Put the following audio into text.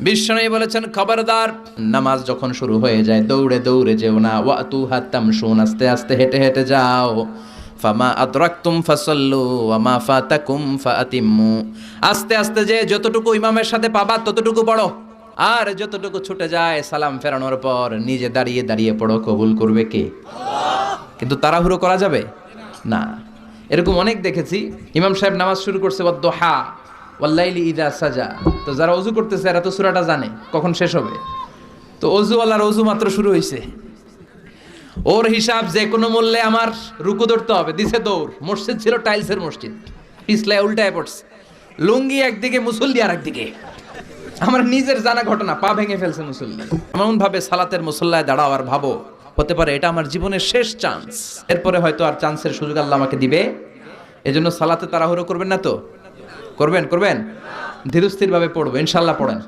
বিশ্বনবী বলেছেন, খবরদার, নামাজ যখন শুরু হয়ে যায় দৌড়ে দৌড়ে যেও না। ওয়াতু হাত্তামশুন, আস্তে আস্তে হেঁটে হেঁটে যাও। ফামা আদরাকতুম ফাসাল্লু ওয়া মা ফাতাকুম ফাআতিম্মু, আস্তে আস্তে যে যতটুকু ইমামের সাথে পাবা ততটুকু পড়ো, আর যতটুকু ছুটে যায় সালাম ফেরানোর পর নিজে দাঁড়িয়ে দাঁড়িয়ে পড়ো। কবুল করবে কে? কিন্তু তাড়াহুড়ো করা যাবে না। এরকম অনেক দেখেছি, ইমাম সাহেব নামাজ শুরু করছে ওয়াদ-দুহা ওয়াল-লাইলি ইযা সাজা, তো যারা ওযু করতেছে এরা তো সূরাটা জানে কখন শেষ হবে, তো ওযুওয়ালার ওযু মাত্র শুরু হইছে, ওর হিসাব যে কোনো মূল্যে আমার রুকু ধরতে হবে, দিছে দৌড়। মসজিদ ছিল টাইলসের মসজিদ, পিছলায় উল্টায় পড়ছে, লুঙ্গি একদিকে মুসল্লি আর একদিকে। আমার নিজের জানা ঘটনা, পা ভেঙে ফেলছে মুসল্লি। এমন ভাবে সালাতের মুসল্লায় দাঁড়াও আর ভাবো হতে পারে এটা আমার জীবনের শেষ চান্স, এরপরে হয়তো আর চান্সের সুযোগ আল্লাহ আমাকে দিবে। এজন্য সালাতে তাড়াহুড়ো করবেন না তো? করবেন ধীরস্থির ভাবে পড়বো, ইনশাল্লাহ পড়েন।